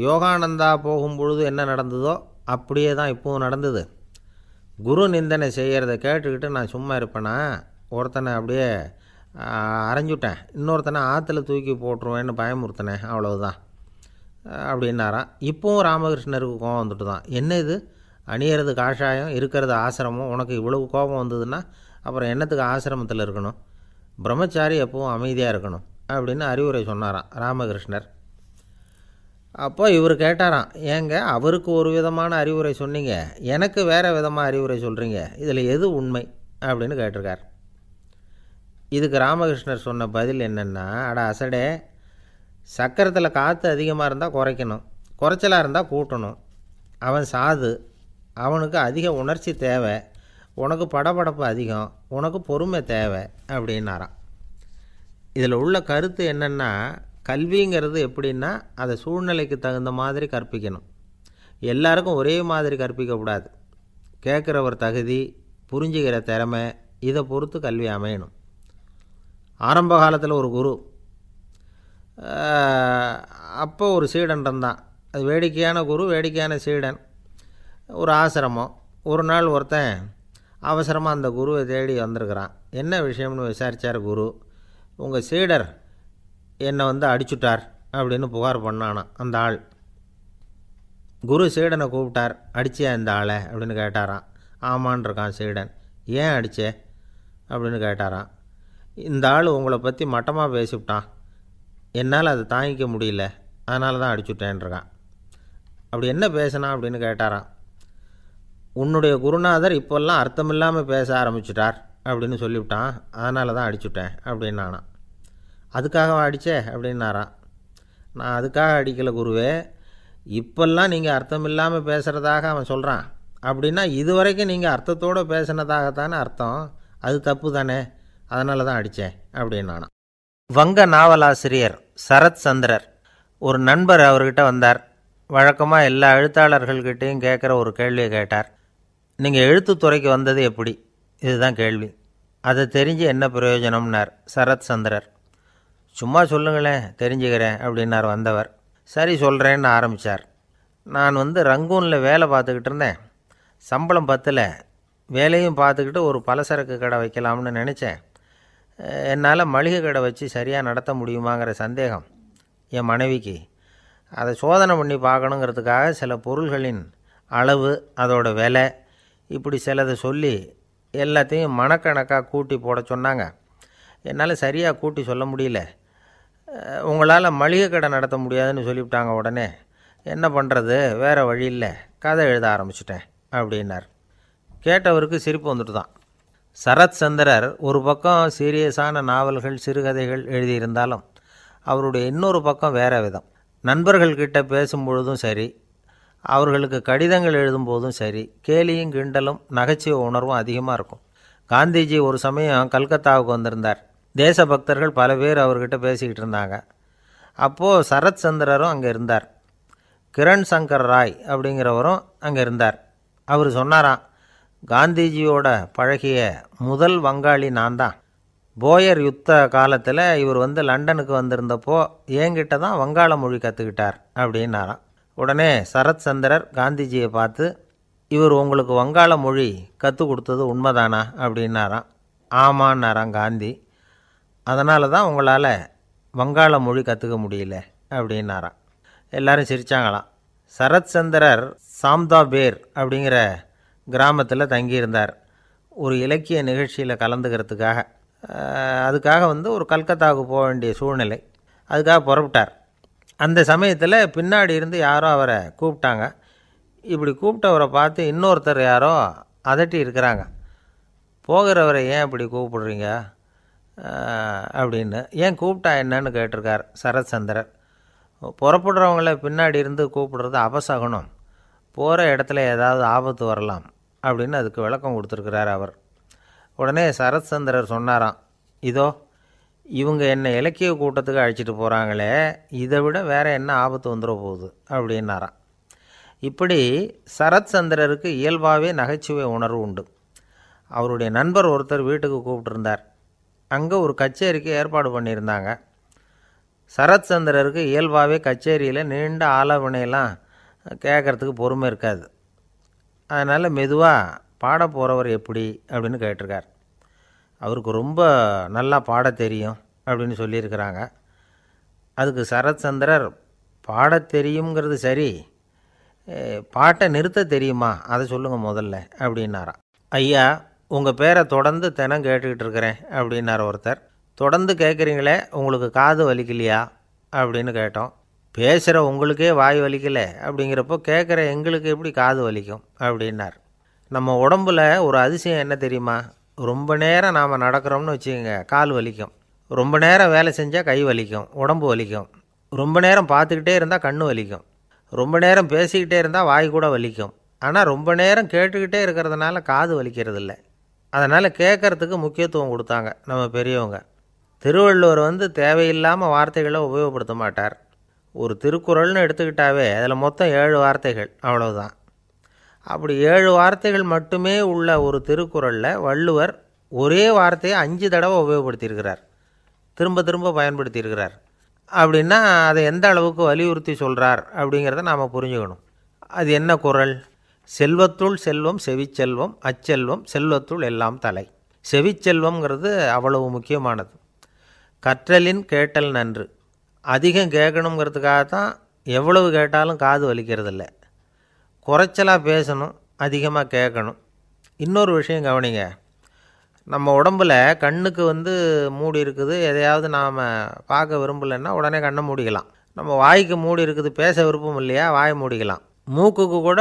யோகானந்தா போகும்பொழுது என்ன நடந்ததோ அப்படியே தான் இப்போவும் நடந்தது. குரு நிந்தனை செய்கிறத கேட்டுக்கிட்டு நான் சும்மா இருப்பேனா? ஒருத்தனை அப்படியே அரைஞ்சுட்டேன், இன்னொருத்தனை ஆற்றுல தூக்கி போட்டுருவேன்னு பயமுறுத்தினேன், அவ்வளவுதான் அப்படின்னாராம். இப்போவும் ராமகிருஷ்ணருக்கு கோபம் வந்துட்டு தான். என்ன இது, அணியறது காஷாயம், இருக்கிறது ஆசிரமம், உனக்கு இவ்வளவு கோபம் வந்ததுன்னா அப்புறம் என்னத்துக்கு ஆசிரமத்தில் இருக்கணும்? பிரம்மச்சாரி எப்பவும் அமைதியாக இருக்கணும் அப்படின்னு அறிவுரை சொன்னாராம் ராமகிருஷ்ணர். அப்போ இவர் கேட்டாராம், ஏங்க அவருக்கு ஒரு விதமான அறிவுரை சொன்னீங்க, எனக்கு வேறு விதமாக அறிவுரை சொல்கிறீங்க, இதில் எது உண்மை அப்படின்னு கேட்டிருக்கார். இதுக்கு ராமகிருஷ்ணர் சொன்ன பதில் என்னென்னா, அட அசடே, சக்கரத்தில் காற்று அதிகமாக இருந்தால் குறைக்கணும், குறைச்சலாக இருந்தால் கூட்டணும். அவன் சாது, அவனுக்கு அதிக உணர்ச்சி தேவை, உனக்கு படபடப்பு அதிகம், உனக்கு பொறுமை தேவை அப்படின்னாராம். இதில் உள்ள கருத்து என்னென்னா, கல்விங்கிறது எப்படின்னா அதை சூழ்நிலைக்கு தகுந்த மாதிரி கற்பிக்கணும். எல்லாருக்கும் ஒரே மாதிரி கற்பிக்கக்கூடாது. கேட்குறவர் தகுதி, புரிஞ்சுக்கிற திறமை, இதை பொறுத்து கல்வி அமையணும். ஆரம்ப காலத்தில் ஒரு குரு, அப்போ ஒரு சீடன் இருந்தான். அது வேடிக்கையான குரு, வேடிக்கையான சீடன். ஒரு ஆசிரமம். ஒரு நாள் ஒருத்தன் அவசரமாக அந்த குருவை தேடி வந்திருக்கிறான். என்ன விஷயம்னு விசாரித்தார் குரு. உங்கள் சீடர் என்னை அடிச்சுட்டார் அப்படின்னு புகார் பண்ணானான் அந்த ஆள். குரு சீடனை கூப்பிட்டார். அடிச்சியா இந்த ஆளை அப்படின்னு கேட்டாரான். ஆமான் இருக்கான் சீடன். ஏன் அடித்தே அப்படின்னு கேட்டாரான். இந்த ஆள் உங்களை பற்றி மட்டமாக பேசிவிட்டான், என்னால் அதை தாங்கிக்க முடியல, அதனால தான் அடிச்சுட்டேன்ருக்கான். அப்படி என்ன பேசினான் அப்படின்னு கேட்டாரான். உன்னுடைய குருநாதர் இப்போல்லாம் அர்த்தமில்லாமல் பேச ஆரம்பிச்சிட்டார் அப்படின்னு சொல்லிவிட்டான், அதனால தான் அடிச்சுட்டேன் அப்படின்னானா. அதுக்காக அடித்தே அப்படின்னாரான். நான் அதுக்காக அடிக்கலை குருவே, இப்போல்லாம் நீங்கள் அர்த்தமில்லாமல் பேசுகிறதாக அவன் சொல்கிறான், அப்படின்னா இதுவரைக்கும் நீங்கள் அர்த்தத்தோடு பேசினதாகத்தானே அர்த்தம், அது தப்பு தானே, அதனால தான் அடித்தேன் அப்படின்னானா. வங்க நாவலாசிரியர் சரத் சந்திரர் ஒரு நண்பர் அவர்கிட்ட வந்தார். வழக்கமாக எல்லா எழுத்தாளர்கள்கிட்டையும் கேட்குற ஒரு கேள்வியை கேட்டார். நீங்கள் எழுத்துத்துறைக்கு வந்தது எப்படி? இதுதான் கேள்வி. அதை தெரிஞ்சு என்ன பிரயோஜனம்னார் சரத் சந்திரர். சும்மா சொல்லுங்களேன், தெரிஞ்சுக்கிறேன் அப்படின்னார் வந்தவர். சரி சொல்கிறேன்னு ஆரம்பித்தார். நான் ரங்கூனில் வேலை பார்த்துக்கிட்டு இருந்தேன். சம்பளம் பத்தலை. வேலையும் பார்த்துக்கிட்டு ஒரு பலசரக்கு கடை வைக்கலாம்னு நினச்சேன். என்னால் மளிகை கடை வச்சு சரியாக நடத்த முடியுமாங்கிற சந்தேகம் என் மனைவிக்கு. அதை சோதனை பண்ணி பார்க்கணுங்கிறதுக்காக சில பொருள்களின் அளவு, அதோட விலை, இப்படி சிலதை சொல்லி எல்லாத்தையும் மனக்கணக்காக கூட்டி போட சொன்னாங்க. என்னால் சரியாக கூட்டி சொல்ல முடியல. உங்களால் மளிகை கடை நடத்த முடியாதுன்னு சொல்லிவிட்டாங்க. உடனே என்ன பண்ணுறது, வேறு வழி இல்லை, கதை எழுத ஆரம்பிச்சிட்டேன் அப்படின்னார். கேட்டவருக்கு சிரிப்பு வந்துட்டு தான். சரத் சந்திரர் ஒரு பக்கம் சீரியஸான நாவல்கள், சிறுகதைகள் எழுதியிருந்தாலும் அவருடைய இன்னொரு பக்கம் வேற விதம். நண்பர்கள்கிட்ட பேசும்பொழுதும் சரி, அவர்களுக்கு கடிதங்கள் எழுதும்போதும் சரி, கேலியும் கிண்டலும் நகைச்சுவை உணர்வும் அதிகமாக இருக்கும். காந்திஜி ஒரு சமயம் கல்கத்தாவுக்கு வந்திருந்தார். தேசபக்தர்கள் பல பேர் அவர்கிட்ட பேசிக்கிட்டு இருந்தாங்க. அப்போது சரத் சந்திரரும் அங்கே இருந்தார். கிரண் சங்கர் ராய் அப்படிங்கிறவரும் அங்கே இருந்தார். அவர் சொன்னாராம், காந்திஜியோட பழகிய முதல் வங்காளி நான் தான். போயர் யுத்த காலத்தில் இவர் லண்டனுக்கு வந்திருந்தப்போ என்கிட்ட தான் வங்காள மொழி கற்றுக்கிட்டார் அப்படின்னாராம். உடனே சரத் சந்திரர் காந்திஜியை பார்த்து, இவர் உங்களுக்கு வங்காள மொழி கற்றுக் கொடுத்தது உண்மைதானா அப்படின்னாராம். ஆமான்னாராம் காந்தி. அதனால தான் உங்களால் வங்காள மொழி கற்றுக்க முடியல அப்படின்னாராம். எல்லாரும் சிரித்தாங்களாம். சரத் சந்திரர் சாம்தாபேர் அப்படிங்கிற கிராமத்தில் தங்கியிருந்தார். ஒரு இலக்கிய நிகழ்ச்சியில் கலந்துக்கிறதுக்காக. அதுக்காக ஒரு கல்கத்தாவுக்கு போக வேண்டிய சூழ்நிலை. அதுக்காக புறப்பட்டார். அந்த சமயத்தில் பின்னாடி இருந்து யாரோ அவரை கூப்பிட்டாங்க. இப்படி கூப்பிட்டவரை பார்த்து இன்னொருத்தர் யாரோ அதட்டி இருக்கிறாங்க. போகிறவரை ஏன் இப்படி கூப்பிடுறீங்க அப்படின்னு. ஏன் கூப்பிட்டா என்னன்னு கேட்டிருக்கார் சரத் சந்திரர். புறப்படுறவங்கள பின்னாடி இருந்து கூப்பிடுறது அபசகுனம், போகிற இடத்துல ஏதாவது ஆபத்து வரலாம் அப்படின்னு அதுக்கு விளக்கம் கொடுத்துருக்கிறார் அவர். உடனே சரத் சந்திரர் சொன்னாராம், இதோ இவங்க என்னை இலக்கிய கூட்டத்துக்கு அழைச்சிட்டு போகிறாங்களே, இதை விட வேறு என்ன ஆபத்து வந்துட போகுது அப்படின்னாராம். இப்படி சரத் சந்திரருக்கு இயல்பாகவே நகைச்சுவை உணர்வு உண்டு. அவருடைய நண்பர் ஒருத்தர் வீட்டுக்கு கூப்பிட்டுருந்தார். அங்கே ஒரு கச்சேரிக்கு ஏற்பாடு பண்ணியிருந்தாங்க. சரத் சந்திரருக்கு இயல்பாகவே கச்சேரியில் நீண்ட ஆலோசனையெல்லாம் கேட்குறதுக்கு பொறுமை இருக்காது. அதனால் மெதுவாக பாட போகிறவர் எப்படி அப்படின்னு கேட்டிருக்கார். அவருக்கு ரொம்ப நல்லா பாட தெரியும் அப்படின்னு சொல்லியிருக்கிறாங்க. அதுக்கு சரத் சந்திரர், பாட தெரியுங்கிறது சரி, பாட்டை நிறுத்த தெரியுமா அதை சொல்லுங்கள் முதல்ல அப்படின்னாராம். ஐயா, உங்கள் பேரை தொடர்ந்து தினம் கேட்டுக்கிட்டு இருக்கிறேன் அப்படின்னார் ஒருத்தர். தொடர்ந்து கேட்குறீங்களே, உங்களுக்கு காது வலிக்கலையா அப்படின்னு கேட்டோம். பேசுகிற உங்களுக்கே வாய் வலிக்கலை அப்படிங்கிறப்போ கேட்குற எங்களுக்கு எப்படி காது வலிக்கும் அப்படின்னார். நம்ம உடம்புல ஒரு அதிசயம் என்ன தெரியுமா? ரொம்ப நேரம் நாம் நடக்கிறோம்னு வச்சுக்கோங்க, கால் வலிக்கும். ரொம்ப நேரம் வேலை செஞ்சால் கை வலிக்கும், உடம்பு வலிக்கும். ரொம்ப நேரம் பார்த்துக்கிட்டே இருந்தால் கண்ணு வலிக்கும். ரொம்ப நேரம் பேசிக்கிட்டே இருந்தால் வாய் கூட வலிக்கும். ஆனால் ரொம்ப நேரம் கேட்டுக்கிட்டே இருக்கிறதுனால காது வலிக்கிறது இல்லை. அதனால் கேட்குறதுக்கு முக்கியத்துவம் கொடுத்தாங்க நம்ம பெரியவங்க. திருவள்ளுவர் தேவையில்லாமல் வார்த்தைகளை உபயோகப்படுத்த மாட்டார். ஒரு திருக்குறள்னு எடுத்துக்கிட்டாவே அதில் மொத்தம் 7 வார்த்தைகள், அவ்வளவுதான். அப்படி 7 வார்த்தைகள் மட்டுமே உள்ள ஒரு திருக்குறளில் வள்ளுவர் ஒரே வார்த்தையை 5 தடவை உபயோகப்படுத்தியிருக்கிறார், திரும்ப திரும்ப பயன்படுத்தியிருக்கிறார். அப்படின்னா அதை எந்த அளவுக்கு வலியுறுத்தி சொல்கிறார் அப்படிங்கிறத நாம் புரிஞ்சுக்கணும். அது என்ன குறள்? செல்வத்துள் செல்வம் செவிச்செல்வம், அச்செல்வம் செல்வத்துள் எல்லாம் தலை. செவிச்செல்வம்ங்கிறது அவ்வளவு முக்கியமானது. கற்றலின் கேட்டல் நன்று. அதிகம் கேட்கணுங்கிறதுக்காகத்தான் எவ்வளவு கேட்டாலும் காது வலிக்கிறதில்ல. குறைச்சலாக பேசணும், அதிகமாக கேட்கணும். இன்னொரு விஷயம் கவனிங்க. நம்ம உடம்பில் கண்ணுக்கு மூடி இருக்குது, எதையாவது நாம் பார்க்க விரும்பலைன்னா உடனே கண்ணை மூடிக்கலாம். நம்ம வாய்க்கு மூடி இருக்குது, பேச விருப்பம் இல்லையா, வாயை மூடிக்கலாம். மூக்குக்கு கூட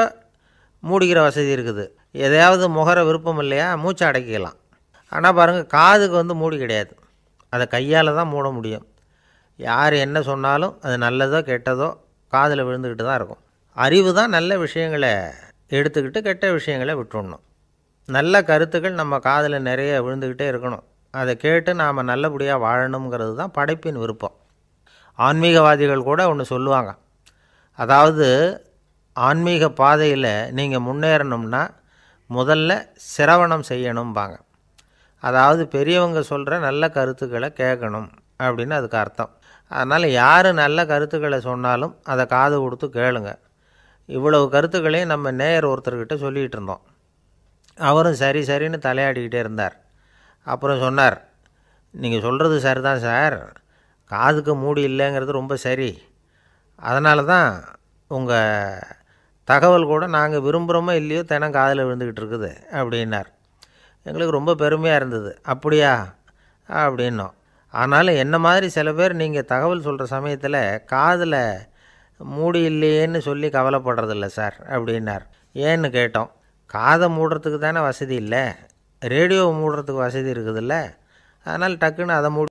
மூடிக்கிற வசதி இருக்குது, எதையாவது முகர விருப்பம் இல்லையா, மூச்சை அடக்கிக்கலாம். ஆனால் பாருங்கள், காதுக்கு மூடி கிடையாது, அதை கையால் தான் மூட முடியும். யார் என்ன சொன்னாலும் அது நல்லதோ கெட்டதோ காதில் விழுந்துக்கிட்டு தான் இருக்கும். அறிவு தான் நல்ல விஷயங்களை எடுத்துக்கிட்டு கெட்ட விஷயங்களை விட்டுடணும். நல்ல கருத்துக்கள் நம்ம காதில் நிறைய விழுந்துக்கிட்டே இருக்கணும். அதை கேட்டு நாம் நல்லபடியாக வாழணுங்கிறது தான் படைப்பின் விருப்பம். ஆன்மீகவாதிகள் கூட ஒன்று சொல்லுவாங்க. அதாவது, ஆன்மீக பாதையில் நீங்கள் முன்னேறணும்னா முதல்ல சிரவணம் செய்யணும்பாங்க. அதாவது பெரியவங்க சொல்கிற நல்ல கருத்துக்களை கேட்கணும் அப்படின்னு அதுக்கு அர்த்தம். அதனால் யார் நல்ல கருத்துக்களை சொன்னாலும் அதை காது கொடுத்து கேளுங்க. இவ்வளவு கருத்துக்களையும் நம்ம நேயர் ஒருத்தர்கிட்ட சொல்லிகிட்டு இருந்தோம். அவரும் சரி சரின்னு தலையாடிக்கிட்டே இருந்தார். அப்புறம் சொன்னார், நீங்கள் சொல்கிறது சரிதான் சார், காதுக்கு மூடி இல்லைங்கிறது ரொம்ப சரி. அதனால தான் உங்கள் தகவல் கூட நாங்கள் விரும்புகிறோமோ இல்லையோ தினம் காதில் விழுந்துக்கிட்டு இருக்குது அப்படின்னார். எங்களுக்கு ரொம்ப பெருமையாக இருந்தது. அப்படியா அப்படின்னோம். ஆனாலும் என்ன மாதிரி சில பேர் நீங்கள் தகவல் சொல்கிற சமயத்தில் காதில் மூடி இல்லையேன்னு சொல்லி கவலைப்படுறதில்ல சார் அப்படின்னார். ஏன்னு கேட்டோம். காதை மூடுறதுக்கு தானே வசதி இல்லை, ரேடியோவை மூடுறதுக்கு வசதி இருக்குதுல்ல, அதனால் டக்குன்னு அதை மூடி